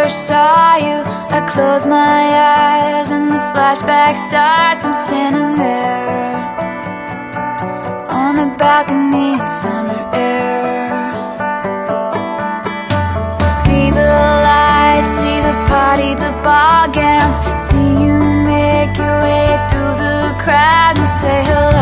first saw you, I close my eyes and the flashback starts. I'm standing there on a balcony in summer air. See the lights, see the party, the ball gowns. See you make your way through the crowd and say hello.